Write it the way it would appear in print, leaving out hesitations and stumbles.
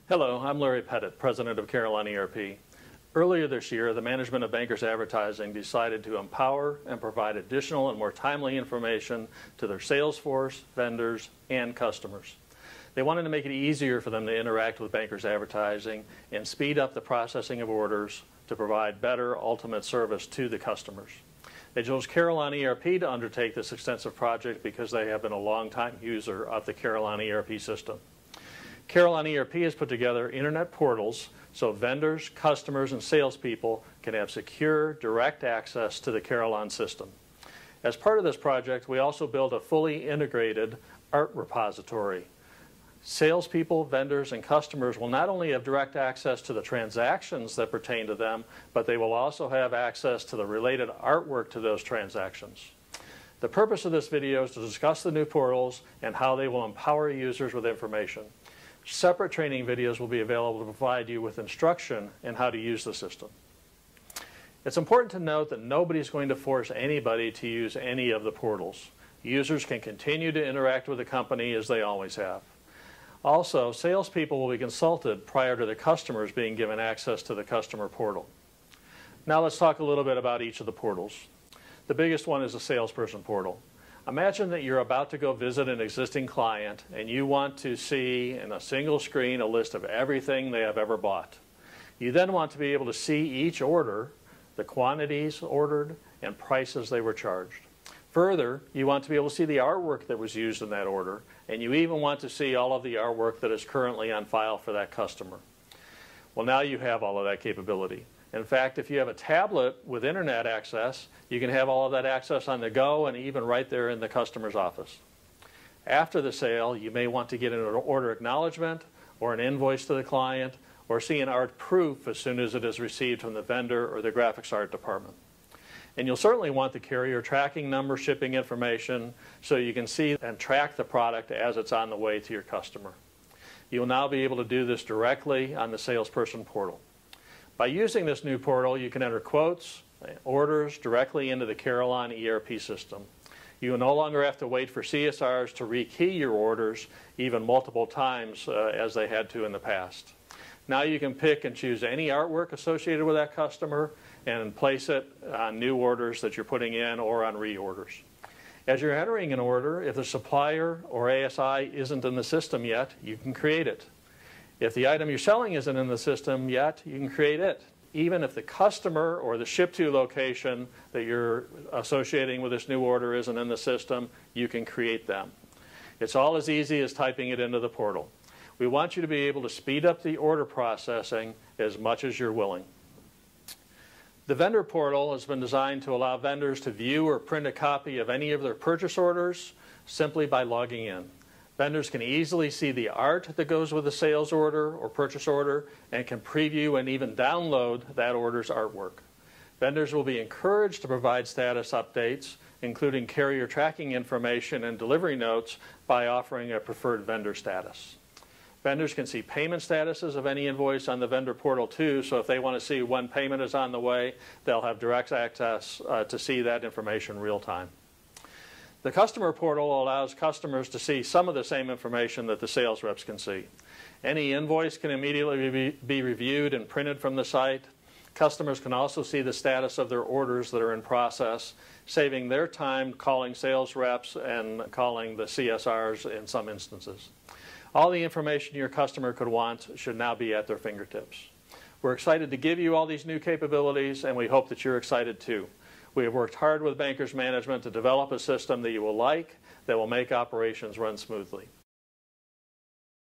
Hello, I'm Larry Pettit, President of Carillon ERP. Earlier this year, the management of Bankers Advertising decided to empower and provide additional and more timely information to their sales force, vendors, and customers. They wanted to make it easier for them to interact with Bankers Advertising and speed up the processing of orders to provide better ultimate service to the customers. They chose Carillon ERP to undertake this extensive project because they have been a long-time user of the Carillon ERP system. Carillon ERP has put together internet portals so vendors, customers, and salespeople can have secure, direct access to the Carillon system. As part of this project, we also built a fully integrated art repository. Salespeople, vendors, and customers will not only have direct access to the transactions that pertain to them, but they will also have access to the related artwork to those transactions. The purpose of this video is to discuss the new portals and how they will empower users with information. Separate training videos will be available to provide you with instruction in how to use the system. It's important to note that nobody is going to force anybody to use any of the portals. Users can continue to interact with the company as they always have. Also, salespeople will be consulted prior to the customers being given access to the customer portal. Now let's talk a little bit about each of the portals. The biggest one is the salesperson portal. Imagine that you're about to go visit an existing client and you want to see in a single screen a list of everything they have ever bought. You then want to be able to see each order, the quantities ordered, and prices they were charged. Further, you want to be able to see the artwork that was used in that order, and you even want to see all of the artwork that is currently on file for that customer. Well, now you have all of that capability. In fact, if you have a tablet with internet access, you can have all of that access on the go and even right there in the customer's office. After the sale, you may want to get an order acknowledgement or an invoice to the client or see an art proof as soon as it is received from the vendor or the graphics art department. And you'll certainly want the carrier tracking number, shipping information, so you can see and track the product as it's on the way to your customer. You'll now be able to do this directly on the salesperson portal. By using this new portal, you can enter quotes, orders directly into the Carillon ERP system. You will no longer have to wait for CSRs to rekey your orders even multiple times as they had to in the past. Now you can pick and choose any artwork associated with that customer and place it on new orders that you're putting in or on reorders. As you're entering an order, if the supplier or ASI isn't in the system yet, you can create it. If the item you're selling isn't in the system yet, you can create it. Even if the customer or the ship-to location that you're associating with this new order isn't in the system, you can create them. It's all as easy as typing it into the portal. We want you to be able to speed up the order processing as much as you're willing. The vendor portal has been designed to allow vendors to view or print a copy of any of their purchase orders simply by logging in. Vendors can easily see the art that goes with a sales order or purchase order and can preview and even download that order's artwork. Vendors will be encouraged to provide status updates, including carrier tracking information and delivery notes, by offering a preferred vendor status. Vendors can see payment statuses of any invoice on the vendor portal too, so if they want to see when payment is on the way, they'll have direct access to see that information real time. The customer portal allows customers to see some of the same information that the sales reps can see. Any invoice can immediately be reviewed and printed from the site. Customers can also see the status of their orders that are in process, saving their time calling sales reps and calling the CSRs in some instances. All the information your customer could want should now be at their fingertips. We're excited to give you all these new capabilities, and we hope that you're excited too. We have worked hard with Bankers Management to develop a system that you will like, that will make operations run smoothly.